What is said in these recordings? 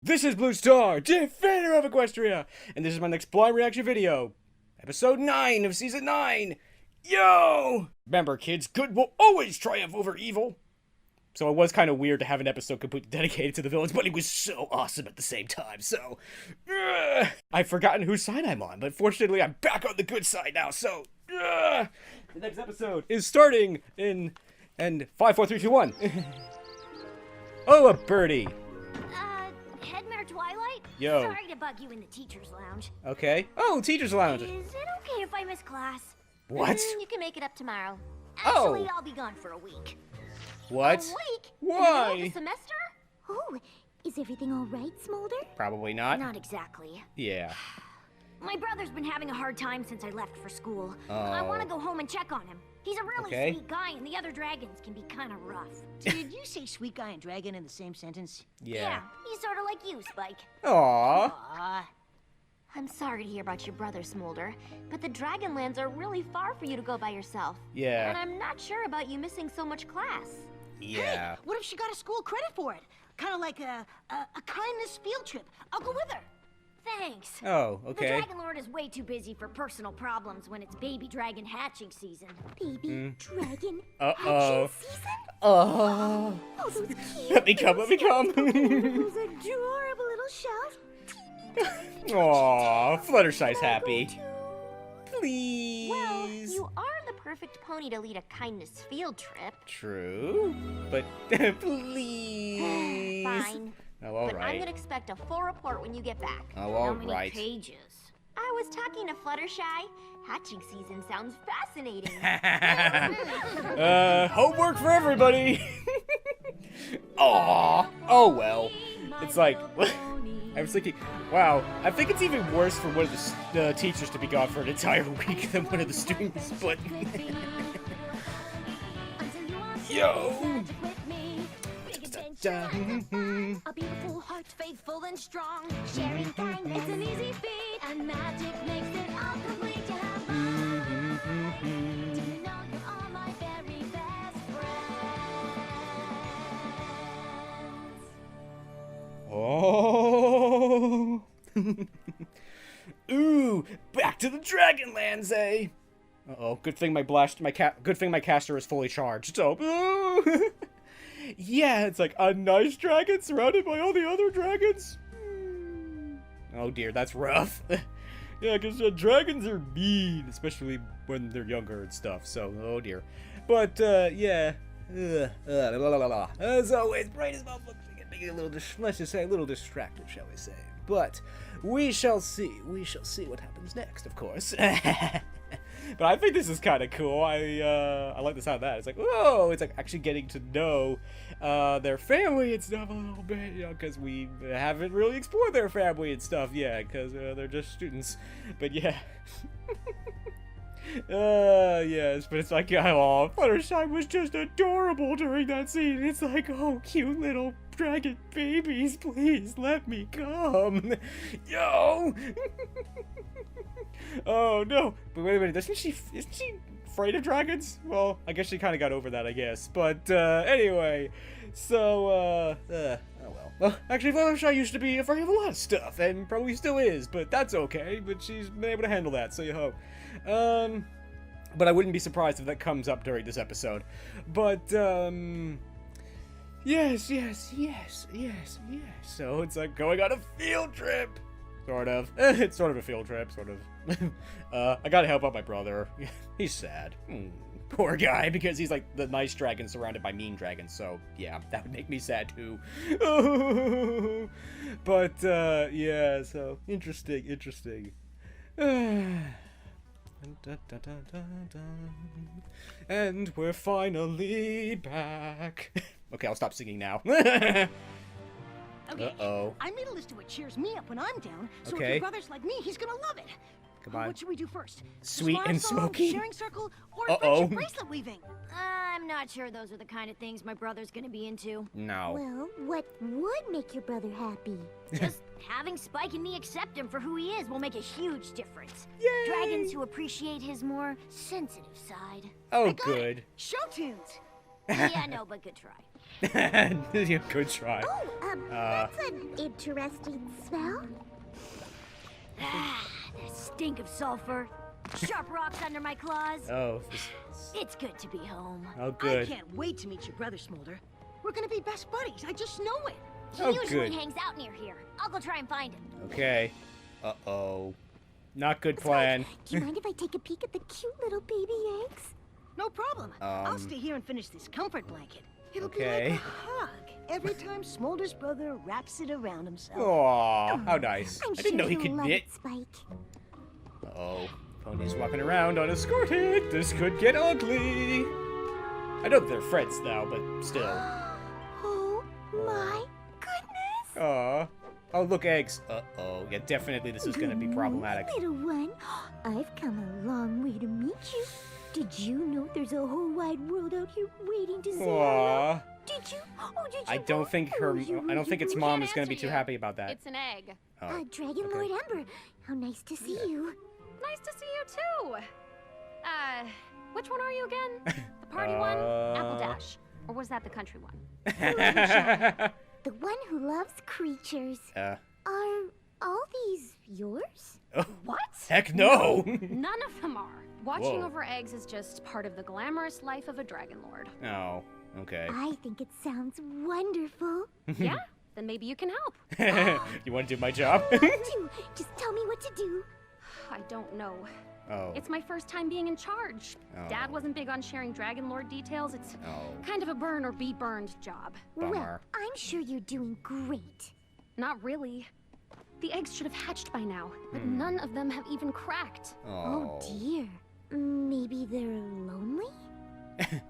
This is Blue Star, defender of Equestria, and this is my next blind reaction video. Episode 9 of Season 9. Yo! Remember, kids, good will always triumph over evil. So it was kind of weird to have an episode completely dedicated to the villains, but it was so awesome at the same time, so... I've forgotten whose side I'm on, but fortunately I'm back on the good side now, so... The next episode is starting in... 5, 4, 3, 2, 1. Oh, a birdie. Headmare Twilight? Yo. Sorry to bug you in the teacher's lounge. Okay. Oh, teacher's lounge. Is it okay if I miss class? What? You can make it up tomorrow. Oh. Actually, I'll be gone for a week. What? A week? Why? In the middle of the semester? Oh, is everything all right, Smolder? Probably not. Not exactly. Yeah. My brother's been having a hard time since I left for school. Oh. I want to go home and check on him. He's a really Okay. sweet guy, and the other dragons can be kind of rough. Did you say sweet guy and dragon in the same sentence? Yeah. He's sort of like you, Spike. Aww. Ah, I'm sorry to hear about your brother, Smolder, but the Dragonlands are really far for you to go by yourself. And Yeah. I'm not sure about you missing so much class. Yeah. Hey, what if she got a school credit for it? Kind of like a kindness field trip. I'll go with her. Thanks. Oh, The okay. Dragon Lord is way too busy for personal problems when it's baby dragon hatching season. Baby dragon Uh-oh. hatching season? Oh. Oh, those cute Let me come, let me come. those adorable little shells. Aww, Fluttershy's happy. Well, Please. you are the perfect pony to lead a kindness field trip. True, but please. Fine. Oh, But I'm alright. gonna expect a full report when you get back. Oh, How many alright. pages? I was talking to Fluttershy. Hatching season sounds fascinating. Homework for everybody. Aw. Oh well. It's like, I was thinking, wow, I think it's even worse for one of the teachers to be gone for an entire week than one of the students, but... Yo! A beautiful heart, faithful and strong. Sharing kindness, it's an easy feat, and magic makes it all complete. To have mine. Do you know you are my very best friends? Oh! Ooh, back to the Dragonlands, eh? Uh-oh, good thing my caster is fully charged, so... Ooh. Yeah, it's like a nice dragon surrounded by all the other dragons. Oh dear, that's rough. Yeah, because dragons are mean, especially when they're younger and stuff, so, oh dear. But, yeah. As always, brain is malfunctioning and making a little, let's just say, a little distracted, shall we say. But, we shall see. We shall see what happens next, of course. But I think this is kind of cool. I like the sound of that. It's like, whoa! It's like actually getting to know their family and stuff a little bit, you know, because we haven't really explored their family and stuff yet, because they're just students. But yeah. Yes, but it's like, oh, Fluttershy was just adorable during that scene. It's like, oh, cute little dragon babies, please let me come. Yo! Oh no! But wait a minute, isn't she afraid of dragons? Well, I guess she kind of got over that, I guess. But anyway, so oh well. Well, actually, Fluttershy used to be afraid of a lot of stuff, and probably still is. But that's okay. But she's been able to handle that, so you hope. But I wouldn't be surprised if that comes up during this episode. But yes. So it's like going on a field trip. Sort of. It's sort of a field trip, sort of. I gotta help out my brother. He's sad. Poor guy, because he's like the nice dragon surrounded by mean dragons, so yeah, that would make me sad too. But, yeah, so, interesting. And we're finally back. Okay, I'll stop singing now. Okay. Uh-oh. I made a list of what cheers me up when I'm down. So if Okay. your brother's like me, he's gonna love it. Come on. What should we do first? Sweet Smile and song, Smoky? Sharing circle, or Uh-oh. friendship bracelet weaving? I'm not sure those are the kind of things my brother's gonna be into. No. Well, what would make your brother happy? Just having Spike and me accept him for who he is will make a huge difference. Yay! Dragons who appreciate his more sensitive side. Oh, I got it. good. Show tunes. Yeah, no, but good try. Good try. Oh, that's an interesting smell. The stink of sulfur. Sharp rocks under my claws. Oh, It's good to be home. oh, good. I can't wait to meet your brother, Smolder. We're gonna be best buddies. I just know it. He Oh, usually good. hangs out near here. I'll go try and find him. Okay. Uh-oh. Not good plan. Do you mind if I take a peek at the cute little baby eggs? No problem. I'll stay here and finish this comfort blanket. It'll Okay. be like a hug every time Smolder's brother wraps it around himself. Aw, how nice. I'm I didn't know he sure could you'll love knit. it, Spike. Uh-oh. Pony's walking around unescorted. This could get ugly. I know they're friends now, but still. Oh my goodness! Aw. Oh, look, eggs. Uh-oh. Yeah, definitely this is gonna be Good problematic. morning, little one. I've come a long way to meet you. Did you know there's a whole wide world out here waiting to say hello? Aw. Did you? Oh, did you? I don't think her. I don't think its mom is gonna be too happy about that. It's an egg. Oh. Dragon okay. Lord Ember. How nice to see you. Nice to see you too. Which one are you again? The party one? Apple Dash. Or was that the country one? The one who loves creatures. Are all these yours? What? Heck no! None of them are. Watching Whoa. over eggs is just part of the glamorous life of a dragon lord. Oh, okay. I think it sounds wonderful. Yeah? Then maybe you can help. You want to do my job? Just tell me what to do. I don't know. Oh. It's my first time being in charge. Oh. Dad wasn't big on sharing dragon lord details. It's Oh. kind of a burn or be burned job. Bummer. Well, I'm sure you're doing great. Not really. The eggs should have hatched by now, but none of them have even cracked. Oh dear. Maybe they're lonely?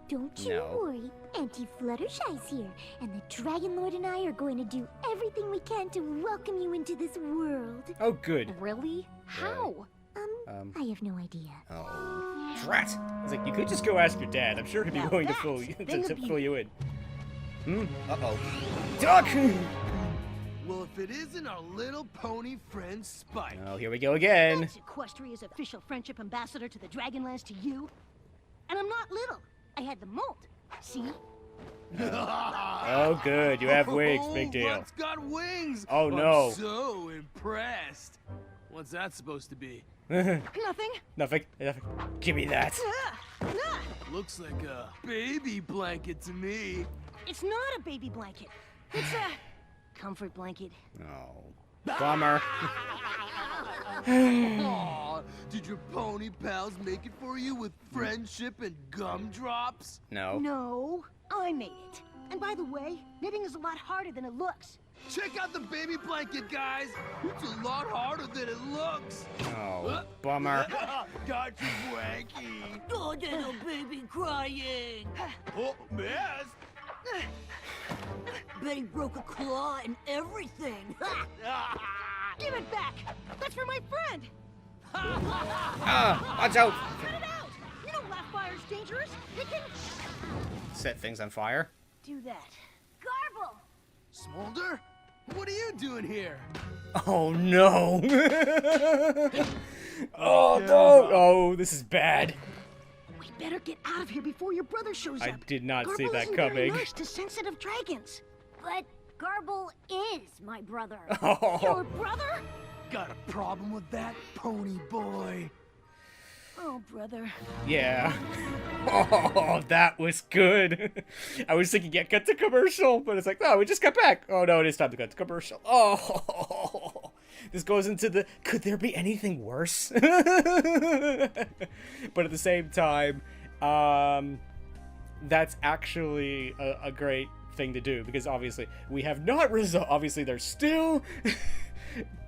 Don't you No. worry. Auntie Fluttershy's here, and the Dragon Lord and I are going to do everything we can to welcome you into this world. Oh, good. Really? How? I have no idea. Oh. Drat! I was like, you could just go ask your dad. I'm sure he'd be Now willing to that's fill you, a thing to of fill you in. Uh-oh. Duck! Well, if it isn't our little pony friend Spike. Oh, here we go again. That's Equestria's official friendship ambassador to the Dragonlands to you. And I'm not little. I had the mold. See? Oh, good. You have wings. Big deal. Buck's got wings. Oh, no. I'm so impressed. What's that supposed to be? Nothing. Nothing. Give me that. Looks like a baby blanket to me. It's not a baby blanket. It's a comfort blanket. Oh. Bummer. Aw, did your pony pals make it for you with friendship and gumdrops? No. No, I made it. And by the way, knitting is a lot harder than it looks. Check out the baby blanket, guys. It's a lot harder than it looks. Oh, bummer. Got you, Wanky. Oh, little baby crying. Oh, miss. Betty broke a claw and everything. Give it back. That's for my friend. Ah, watch out. Cut it out. You know laugh fire's dangerous. It can Set things on fire. do that. Garble! Smolder? What are you doing here? Oh, no. Oh, no. Oh, this is bad. We better get out of here before your brother shows I up. did not see Garble that isn't very coming. nice to sensitive dragons. But Garble is my brother. Your Oh, brother? Got a problem with that, pony boy? Oh, brother. yeah. Oh, that was good. I was thinking, yeah, cut to commercial, but it's like, no, we just got back. Oh, no, it is time to cut to commercial. Oh, this goes into the, could there be anything worse? But at the same time, that's actually a great thing to do, because obviously we have not resolved, obviously there's still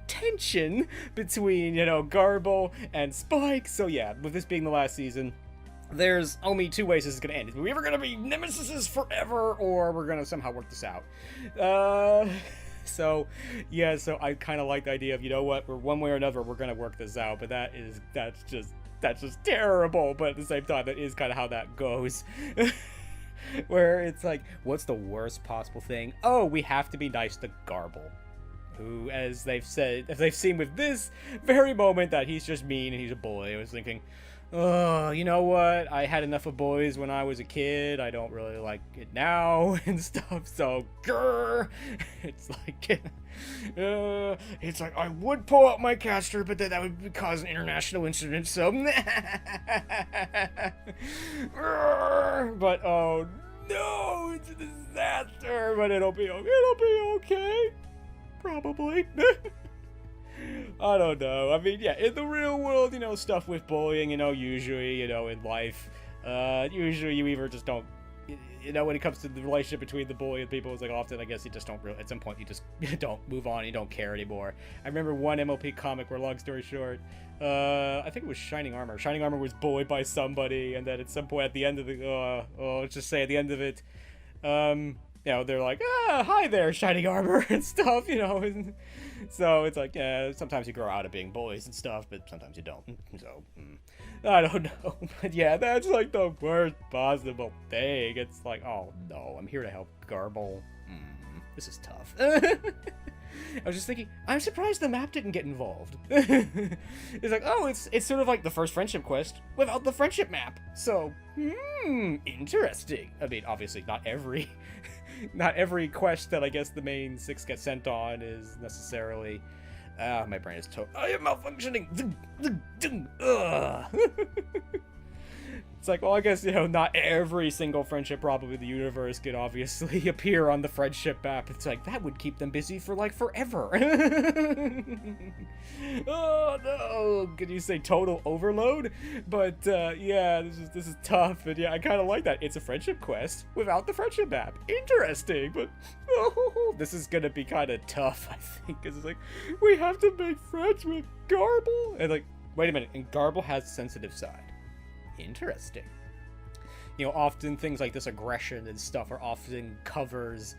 tension between, you know, Garble and Spike. So yeah, with this being the last season, there's only two ways this is gonna end. It's either gonna be nemesis forever, or we're gonna somehow work this out. So yeah, so I kind of like the idea of, you know what, we're one way or another we're gonna work this out. But that's just terrible. But at the same time, that is kind of how that goes. Where it's like, what's the worst possible thing? Oh, we have to be nice to Garble, who, as they've seen with this very moment, that he's just mean and he's a bully. I was thinking, You know what? I had enough of boys when I was a kid. I don't really like it now and stuff. So, grr. It's like I would pull out my caster, but that would cause an international incident. So, but oh no, it's a disaster. But it'll be okay, probably. I don't know. I mean, yeah, in the real world, you know, stuff with bullying, you know, usually, you know, in life, usually you either just don't, you know, when it comes to the relationship between the bully and people, it's like often, I guess, you just don't really, at some point, you just don't move on, you don't care anymore. I remember one MLP comic where, long story short, I think it was Shining Armor. Shining Armor was bullied by somebody, and then at some point at the end of the, let's just say at the end of it, you know, they're like, hi there, Shining Armor, and stuff, you know, and so it's like, yeah, sometimes you grow out of being bullies and stuff, but sometimes you don't, so, I don't know, but yeah, that's like the worst possible thing. It's like, oh no, I'm here to help Garble. This is tough. I was just thinking, I'm surprised the map didn't get involved. It's like, oh, it's sort of like the first friendship quest without the friendship map, so, interesting. I mean, obviously not every quest that I guess the main 6 gets sent on is necessarily... my brain is I am malfunctioning! It's like, well, I guess, you know, not every single friendship problem in the universe could obviously appear on the friendship map. It's like, that would keep them busy for, like, forever. Oh, no! Could you say total overload? But, yeah, this is tough, and yeah, I kind of like that. It's a friendship quest without the friendship map. Interesting, but, oh, this is gonna be kind of tough, I think, because it's like, we have to make friends with Garble? And, like, wait a minute, and Garble has a sensitive side. Interesting. You know, often things like this aggression and stuff are often covers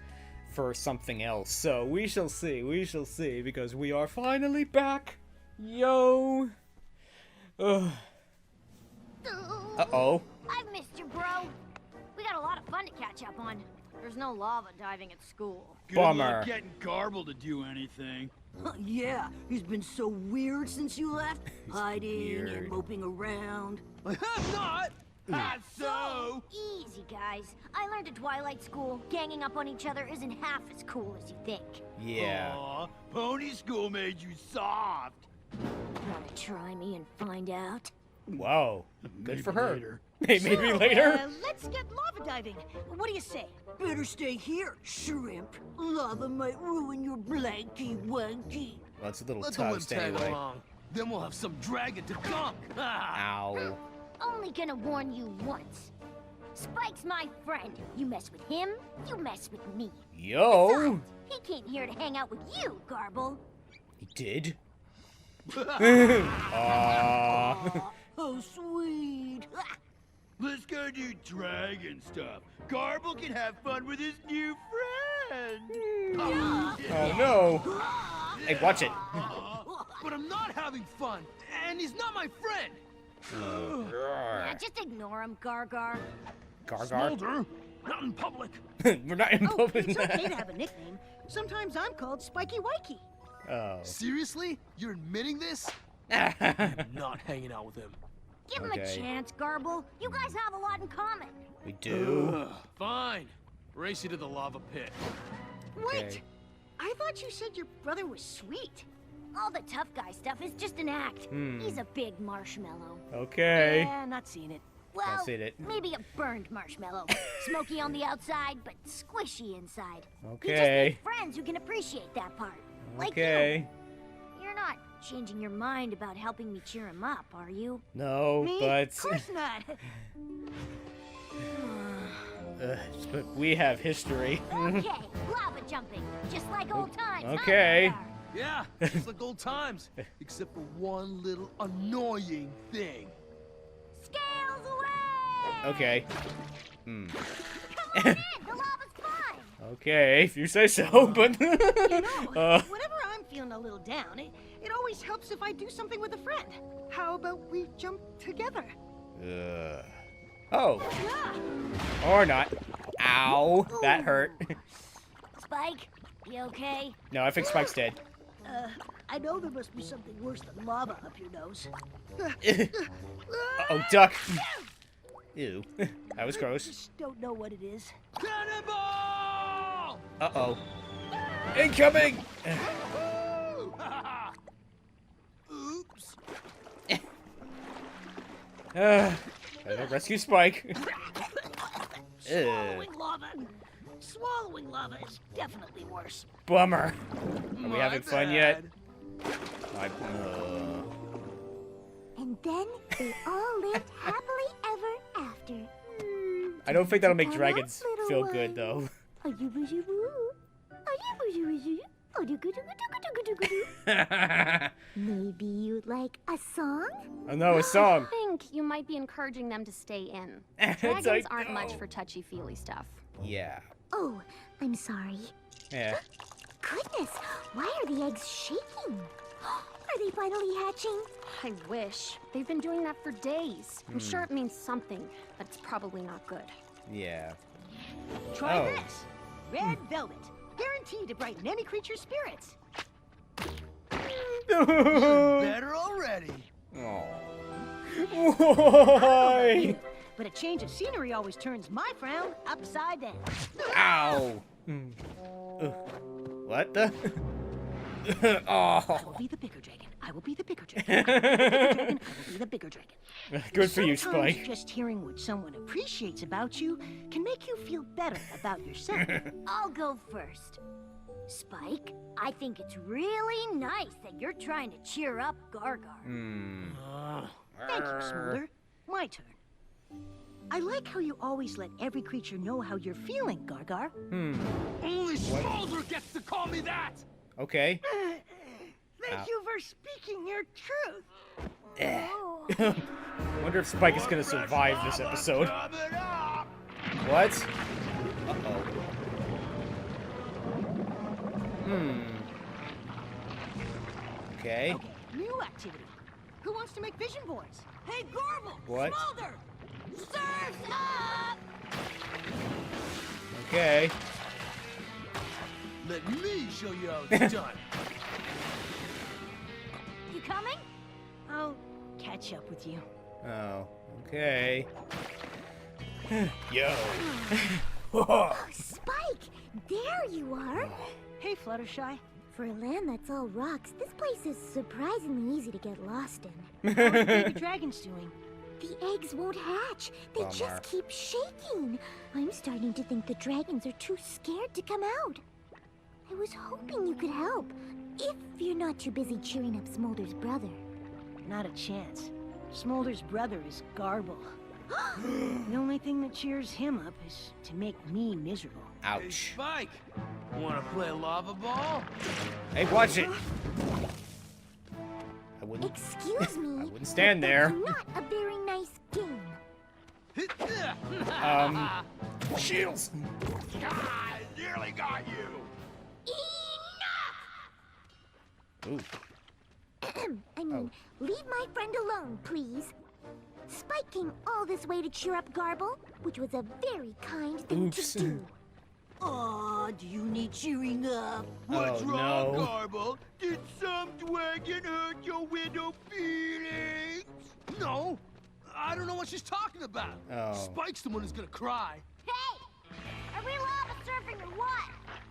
for something else. So we shall see, because we are finally back. Yo. Uh-oh. I've missed you, bro. We got a lot of fun to catch up on. There's no lava diving at school. Good Bummer. luck getting Garble to do anything. Yeah, he's been so weird since you left. Hiding weird. and moping around. I have not! Have so! Easy, guys. I learned at Twilight School, ganging up on each other isn't half as cool as you think. Yeah. Aw, Pony School made you soft. Wanna try me and find out? Whoa. Good for her. Later. Hey, maybe later. Let's get lava diving. What do you say? Better stay here, shrimp. Lava might ruin your blanky wanky. Well, it's a little Let the wimp toast tag anyway. along. Then we'll have some dragon to gunk. Ow. Only gonna warn you once. Spike's my friend. You mess with him, you mess with me. Yo. He came here to hang out with you, Garble. He did? Oh, sweet. Let's go do dragon stuff. Garble can have fun with his new friend. Oh no. Hey, watch it. But I'm not having fun, and he's not my friend. Yeah, just ignore him, Gargar. Gargar. Smolder, not in public. We're not in Oh, public. it's okay to have a nickname. Sometimes I'm called Spiky Wikey. Oh. Seriously? You're admitting this? Not hanging out with him. Give him Okay. a chance, Garble. You guys have a lot in common. We do. Ugh, fine. Race you to the lava pit. Wait, Okay. I thought you said your brother was sweet. All the tough guy stuff is just an act. He's a big marshmallow. Okay. Yeah, not seeing it. Well, seen it. maybe a burned marshmallow. Smoky on the outside, but squishy inside. You just Okay. need friends who can appreciate that part. Like Okay. you. You're not changing your mind about helping me cheer him up, are you? No, Me? but Of course not. but we have history. Okay, lava jumping, just like old times. huh, Okay. Gargar? Yeah, just like old times. Except for one little annoying thing. Scales away! Okay. Come on in, the lava's fine. Okay, if you say so, but You know, whenever I'm feeling a little down, it always helps if I do something with a friend. How about we jump together? Oh, Yeah. or not. Ow, that hurt. Spike, you okay? No, I think Spike's dead. I know there must be something worse than lava up your nose. Uh-oh, duck. Ew. That was I gross. just don't know what it is. Cannonball! Uh-oh. Incoming! Oops. Gotta rescue Spike. Swallowing lava. Swallowing lava is definitely worse. Bummer. Are we having fun yet? bad. And then they all lived happily ever after. I don't think that'll make Come dragons on, little feel one. good, though. Maybe you'd like a song? Oh no, a song. I think you might be encouraging them to stay in. It's Dragons like, aren't much no. for touchy-feely stuff. Yeah. Oh, I'm sorry. Yeah. Goodness, why are the eggs shaking? Are they finally hatching? I wish. They've been doing that for days. I'm sure it means something, but it's probably not good. Yeah. Try Oh. this. Red velvet. Guaranteed to brighten any creature's spirits. Better already. Oh. Why? But a change of scenery always turns my frown upside down. Ow. What the? I Oh. will be the bigger dragon. I will be the bigger dragon. I will be the bigger dragon. I will be the bigger dragon. Good for you, Sometimes Spike. just hearing what someone appreciates about you can make you feel better about yourself. I'll go first. Spike, I think it's really nice that you're trying to cheer up Gargar. Thank you, Smolder. My turn. I like how you always let every creature know how you're feeling, Gargar. Only Smolder gets to call me that! Okay. Thank you for speaking your truth. Wonder if Spike is gonna survive this episode. Coming up. What? Uh-oh. Okay. Okay, new activity. Who wants to make vision boards? Hey, Garble! What? Smolder! Surf's up! Okay. Let me show you how it's done. You coming? I'll catch up with you. Oh. Okay. Yo. Oh, Spike! There you are! Hey, Fluttershy. For a land that's all rocks, this place is surprisingly easy to get lost in. How's the baby dragons doing? The eggs won't hatch. They Bummer. just keep shaking. I'm starting to think the dragons are too scared to come out. I was hoping you could help. If you're not too busy cheering up Smolder's brother. Not a chance. Smolder's brother is Garble. The only thing that cheers him up is to make me miserable. Hey, Ouch. Spike, wanna play lava ball? Hey, watch it. I wouldn't. Excuse me. I wouldn't stand but there. that's not a very nice game. Shields. Ah, nearly got you. Ooh. I mean, leave my friend alone, please. Spike came all this way to cheer up Garble, which was a very kind thing Oops. to do. Aw, do you need cheering up? What's Oh, wrong, no. Garble? Did some dragon hurt your widow feelings? No, I don't know what she's talking about. Oh. Spike's the one who's gonna cry. Hey! Are we lava surfing or what?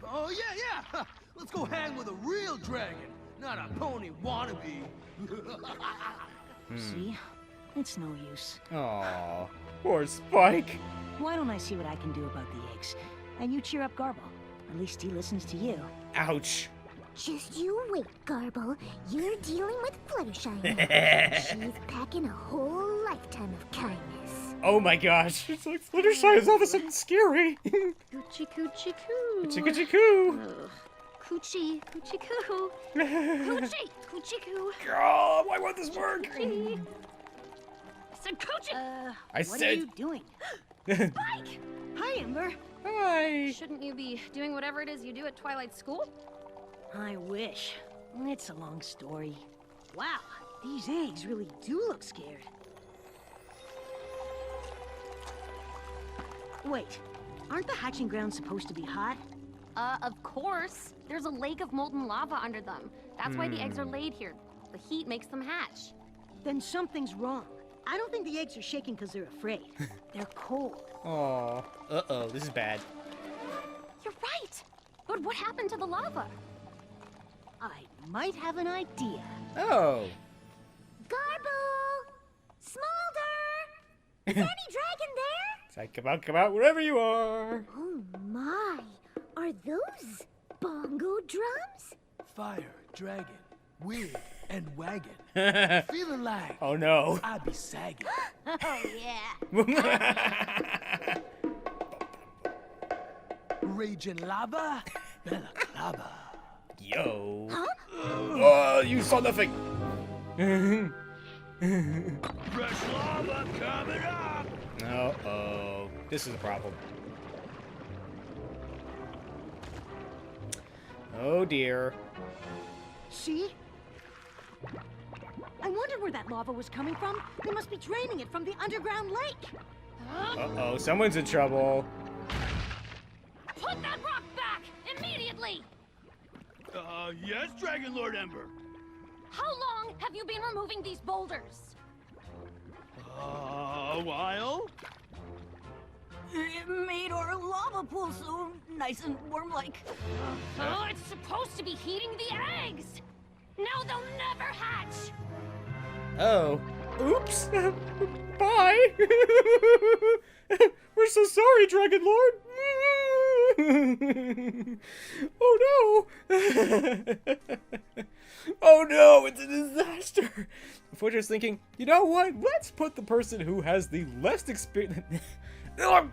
Oh, yeah. Let's go hang with a real dragon, not a pony wannabe. See? It's no use. Aw. Poor Spike. Why don't I see what I can do about the eggs? And you cheer up Garble. At least he listens to you. Ouch. Just you wait, Garble. You're dealing with Fluttershy now. She's packing a whole lifetime of kindness. Oh my gosh. It's like Fluttershy is all of a sudden scary. Coochie coochie coo. Chicka coo. Ugh. Coochie coochie coo. Coochie coochie coo. Oh, why won't this work? Coochie. I said coochie. I what said. are you doing? Spike! Hi, Ember. Hi. Shouldn't you be doing whatever it is you do at Twilight School? I wish. It's a long story. Wow, these eggs really do look scared. Wait, aren't the hatching grounds supposed to be hot? Of course. There's a lake of molten lava under them. That's why the eggs are laid here. The heat makes them hatch. Then something's wrong. I don't think the eggs are shaking because they're afraid. They're cold. Aw. Uh-oh, this is bad. You're right. But what happened to the lava? I might have an idea. Oh. Garble! Smolder! Is there any dragon there? It's like, come out, wherever you are. Oh my! Are those bongo drums? Fire, dragon, wig, and wagon. Feeling like Oh no. I be sagging. Oh, yeah. Raging lava, balaclava. Yo. Oh, you saw nothing. Fresh lava coming up! Uh-oh. This is a problem. Oh dear. See? I wondered where that lava was coming from. They must be draining it from the underground lake. Uh-oh, someone's in trouble. Put that rock back! Immediately! Yes, Dragon Lord Ember. How long have you been removing these boulders? A while? It made our lava pool so nice and warm-like. Oh, it's supposed to be heating the eggs! Now they'll never hatch! Oh. Oops. Bye. We're so sorry, Dragon Lord. Oh no. Oh no, it's a disaster. Before just thinking, you know what? Let's put the person who has the less experience. Let's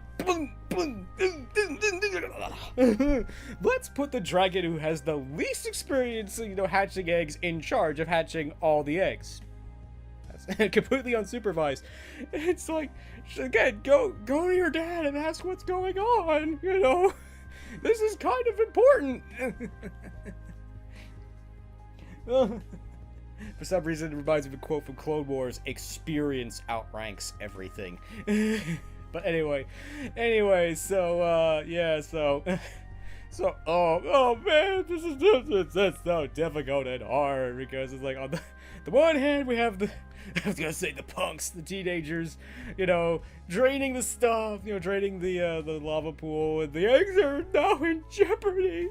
put the dragon who has the least experience, hatching eggs in charge of hatching all the eggs. That's completely unsupervised. It's like, again, go to your dad and ask what's going on, This is kind of important. For some reason, it reminds me of a quote from Clone Wars: experience outranks everything. But anyway, so, yeah, so, oh man, this is it's so difficult and hard, because it's like, on the one hand, we have I was gonna say the punks, the teenagers, draining the stuff, draining the lava pool, and the eggs are now in jeopardy.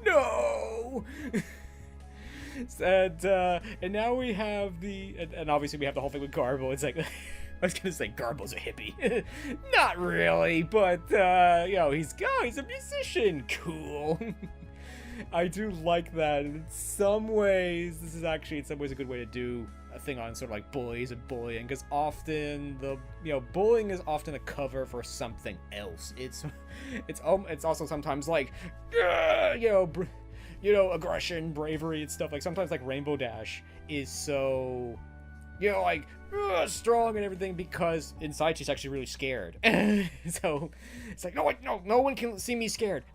No! And now we have and obviously we have the whole thing with Garble. It's like, I was gonna say Garble's a hippie. Not really, but, he's a musician. Cool. I do like that. In some ways, this is actually, in some ways, a good way to do a thing on sort of like bullies and bullying, because often bullying is often a cover for something else. It's also sometimes like, aggression, bravery, and stuff. Like, sometimes, like, Rainbow Dash is so, strong and everything, because inside she's actually really scared. So, it's like, no one can see me scared.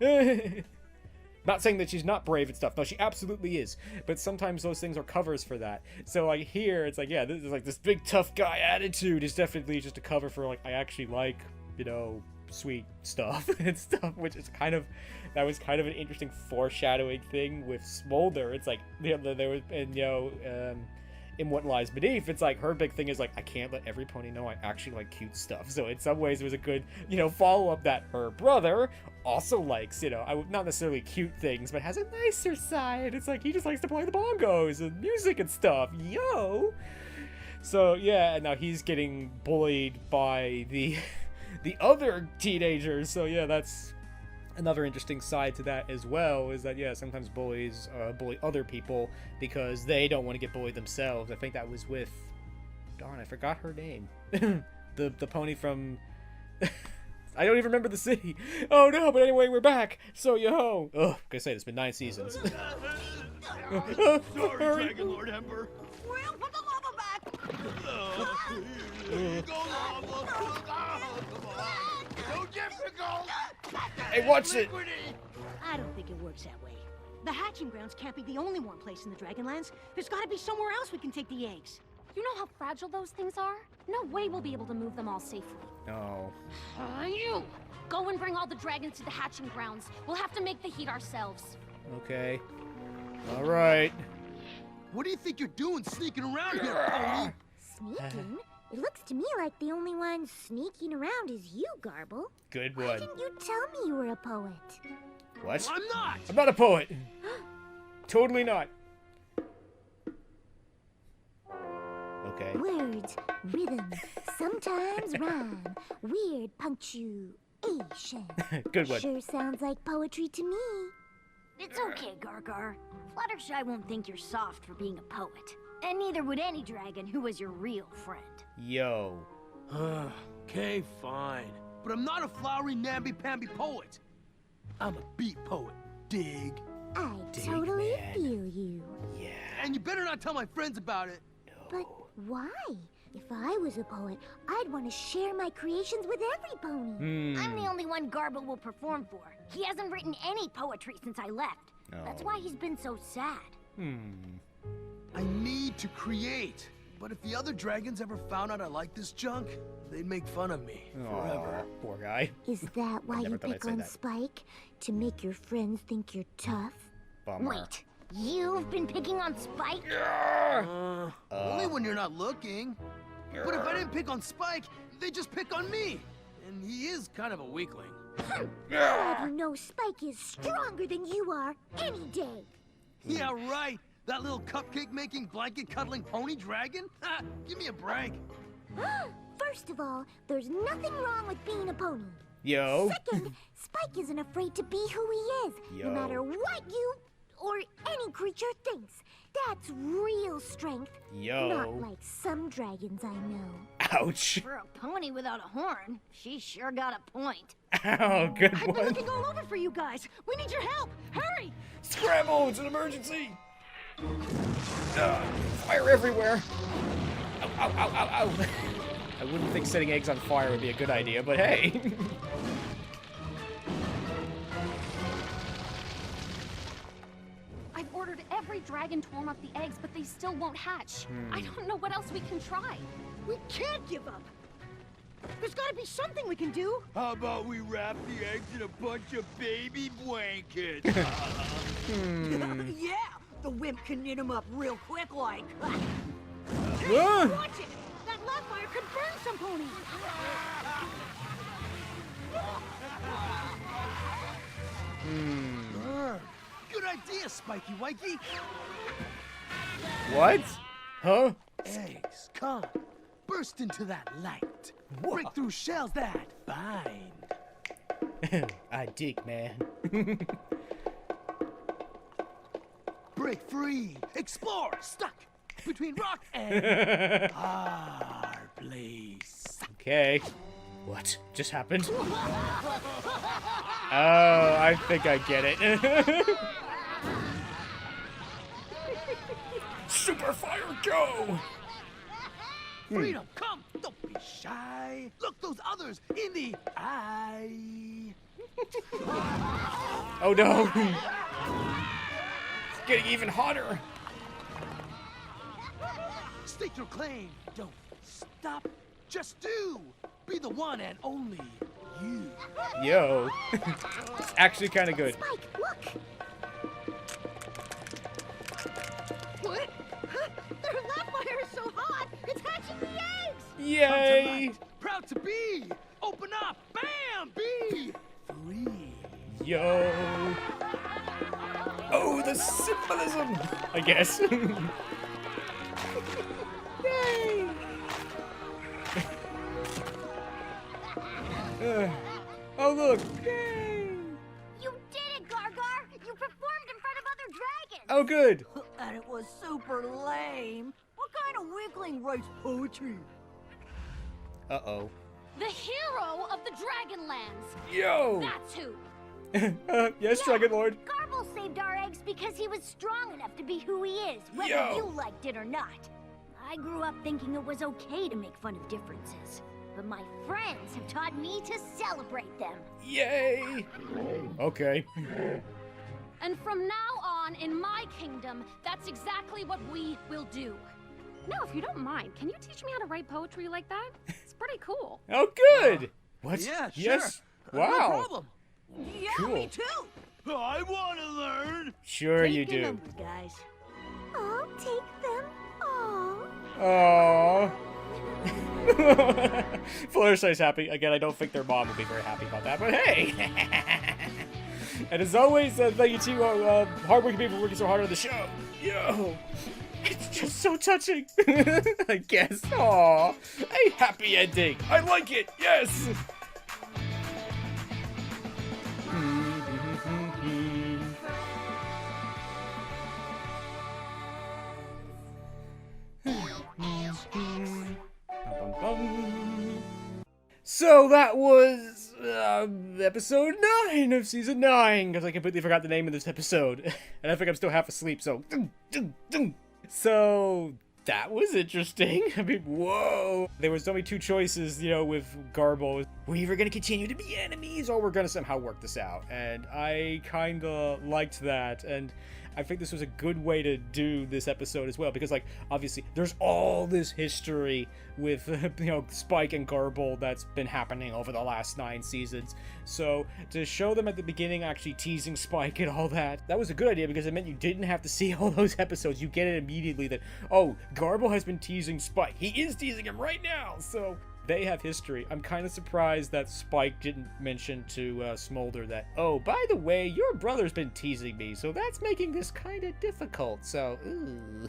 Not saying that she's not brave and stuff. No, she absolutely is. But sometimes those things are covers for that. So, like, here, it's like, yeah, this is like this big tough guy attitude is definitely just a cover for, like, I actually like, sweet stuff and stuff, which is that was kind of an interesting foreshadowing thing with Smolder. It's like, there was, and in What Lies Beneath, it's like, her big thing is like, I can't let every pony know I actually like cute stuff. So in some ways it was a good, follow-up that her brother also likes, not necessarily cute things, but has a nicer side. It's like, he just likes to play the bongos and music and stuff. Yo! So yeah, and now he's getting bullied by the other teenagers. So yeah, that's another interesting side to that as well, is that, yeah, sometimes bullies bully other people because they don't want to get bullied themselves. I think that was with, darn, I forgot her name. the pony from I don't even remember the city. Oh no, but anyway, we're back. So yo, gonna say it's been 9 seasons. Sorry, Dragon Lord Ember. We'll put the lava back. Go lava! Come on! So difficult! Hey, watch it! I don't think it works that way. The hatching grounds can't be the only warm place in the Dragonlands. There's got to be somewhere else we can take the eggs. You know how fragile those things are? No way we'll be able to move them all safely. No. You! Go and bring all the dragons to the hatching grounds. We'll have to make the heat ourselves. Okay. All right. What do you think you're doing sneaking around here, pony? Sneaking? It looks to me like the only one sneaking around is you, Garble. Good Why one. didn't you tell me you were a poet? What? I'm not! I'm not a poet. Totally not. Okay. Words, rhythm, sometimes rhyme, weird punctuation. Good one. Sure sounds like poetry to me. It's okay, Gargar. Fluttershy won't think you're soft for being a poet. And neither would any dragon who was your real friend. Yo. Okay, fine. But I'm not a flowery, namby-pamby poet. I'm a beat poet. Dig? I Dig, totally man. feel you. Yeah. And you better not tell my friends about it. But why? If I was a poet, I'd want to share my creations with every pony. I'm the only one Garble will perform for. He hasn't written any poetry since I left. That's why he's been so sad. I need to create. But if the other dragons ever found out I like this junk, they'd make fun of me forever. Aw, poor guy. Is that why Never you thought I'd pick say on that. Spike? To make your friends think you're tough? Bummer. Wait, you've been picking on Spike? Only when you're not looking. But if I didn't pick on Spike, they just pick on me. And he is kind of a weakling. How do you know Spike is stronger than you are any day? Yeah, right. That little cupcake-making, blanket-cuddling pony dragon? Ha! Give me a break. First of all, there's nothing wrong with being a pony. Yo. Second, Spike isn't afraid to be who he is, Yo. no matter what you or any creature thinks. That's real strength. Yo. Not like some dragons I know. Ouch. For a pony without a horn, she sure got a point. Oh, good I've been one. looking all over for you guys. We need your help. Hurry! Scramble! It's an emergency! Fire everywhere! Ow, ow, ow, ow, ow. I wouldn't think setting eggs on fire would be a good idea, but hey. I've ordered every dragon to warm up the eggs, but they still won't hatch. I don't know what else we can try. We can't give up. There's got to be something we can do. How about we wrap the eggs in a bunch of baby blankets? Yeah, the wimp can knit them up real quick like. Ah! Watch it! That lava fire could burn some ponies! Good idea, Spiky Wikey. What? Huh? Eggs, come. Burst into that light. Break through shells that bind. I dig, man. Break free. Explore. Stuck between rock and our place. Okay. What just happened? Oh, I think I get it. Super fire, go! Freedom, come. Don't be shy. Look those others in the eye. Oh no! It's getting even hotter. State your claim. Don't stop. Just do. Be the one and only you. Yo. It's actually kind of good. Spike, look! What? Their lava fire is so hot, it's hatching the eggs! Yay! Proud to be. Open up. Bam. Be free. Yo. Oh, the symbolism! I guess. Yay! Oh, look! Yay! You did it, Gargar! You performed in front of other dragons! Oh, good! And it was super lame. What kind of weakling writes poetry? Uh-oh. The hero of the Dragonlands. Yo! That's who. Yes, Dragon Lord. Garble saved our eggs because he was strong enough to be who he is, whether Yo. you liked it or not. I grew up thinking it was okay to make fun of differences. But my friends have taught me to celebrate them. Yay! Okay. And from now on, in my kingdom, that's exactly what we will do. Now, if you don't mind, can you teach me how to write poetry like that? It's pretty cool. Oh, good! What? Yeah, sure. Yes? No Wow. problem. Yeah, Cool. me too. I want to learn. Sure Take you your do. number, guys. I'll take them all. Aww. Fluttershy's happy. Again, I don't think their mom would be very happy about that, but hey! And as always, thank you to hardworking people working so hard on the show. Yo! It's just so touching. I guess. Aww. A happy ending. I like it. Yes! So that was episode 9 of season 9, because I completely forgot the name of this episode, and I think I'm still half asleep. So, so that was interesting. I mean, whoa! There was only 2 choices, you know, with Garble. We're either gonna continue to be enemies, or we're gonna somehow work this out, and I kinda liked that, and I think this was a good way to do this episode as well, because, like, obviously, there's all this history with, you know, Spike and Garble that's been happening over the last 9 seasons. So, to show them at the beginning actually teasing Spike and all that, that was a good idea, because it meant you didn't have to see all those episodes. You get it immediately that, oh, Garble has been teasing Spike. He is teasing him right now, so they have history. I'm kind of surprised that Spike didn't mention to Smolder that, oh, by the way, your brother's been teasing me, so that's making this kind of difficult, so, ooh.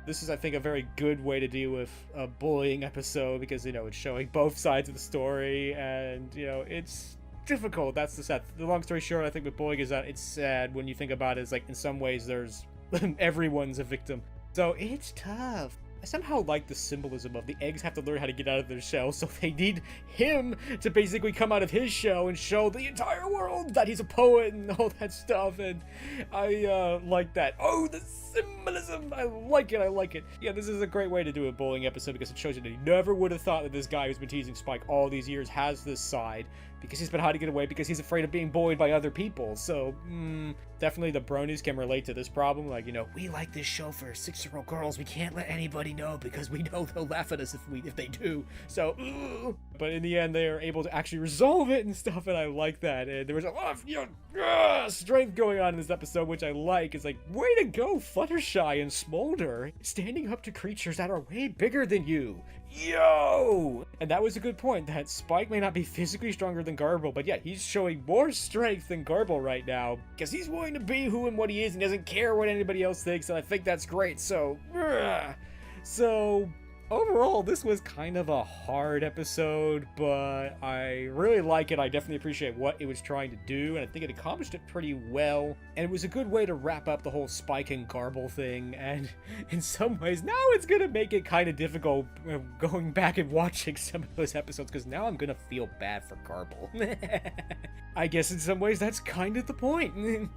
This is, I think, a very good way to deal with a bullying episode, because, you know, it's showing both sides of the story, and, you know, it's difficult. That's the sad. The long story short, I think, with bullying is that it's sad when you think about it. It's like, in some ways, there's everyone's a victim. So, it's tough. I somehow like the symbolism of the eggs have to learn how to get out of their shell, so they need him to basically come out of his shell and show the entire world that he's a poet and all that stuff, and I like that. Oh, the symbolism! I like it, I like it. Yeah, this is a great way to do a bullying episode, because it shows you that you never would have thought that this guy who's been teasing Spike all these years has this side, because he's been hiding it away, because he's afraid of being bullied by other people. So, definitely the bronies can relate to this problem. Like, you know, we like this show for 6-year-old girls. We can't let anybody know, because we know they'll laugh at us if they do. So, but in the end, they are able to actually resolve it and stuff, and I like that. And there was a lot of, you know, strength going on in this episode, which I like. It's like, way to go, Fluttershy and Smolder, standing up to creatures that are way bigger than you. Yo! And that was a good point, that Spike may not be physically stronger than Garble, but yeah, he's showing more strength than Garble right now, because he's willing to be who and what he is, and doesn't care what anybody else thinks, and I think that's great. So, overall, this was kind of a hard episode, but I really like it. I definitely appreciate what it was trying to do, and I think it accomplished it pretty well. And it was a good way to wrap up the whole Spike and Garble thing, and in some ways, now it's gonna make it kind of difficult going back and watching some of those episodes, because now I'm gonna feel bad for Garble. I guess in some ways, that's kind of the point.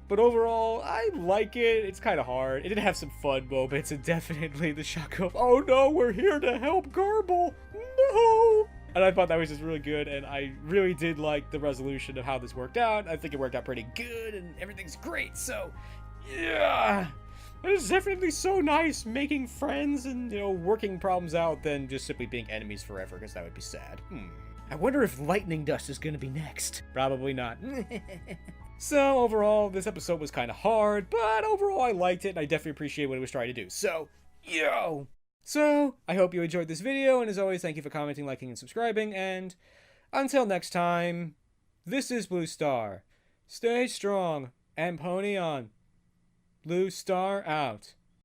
But overall, I like it. It's kind of hard. It did have some fun moments, and definitely the shock of, oh no, we're here to help Garble. No! And I thought that was just really good, and I really did like the resolution of how this worked out. I think it worked out pretty good, and everything's great. So, yeah. It's definitely so nice making friends and, you know, working problems out than just simply being enemies forever, because that would be sad. I wonder if lightning dust is going to be next. Probably not. So, overall, this episode was kind of hard, but overall I liked it, and I definitely appreciate what it was trying to do. So, yo! So, I hope you enjoyed this video, and as always, thank you for commenting, liking, and subscribing, and until next time, this is Blue Star. Stay strong, and pony on. Blue Star out.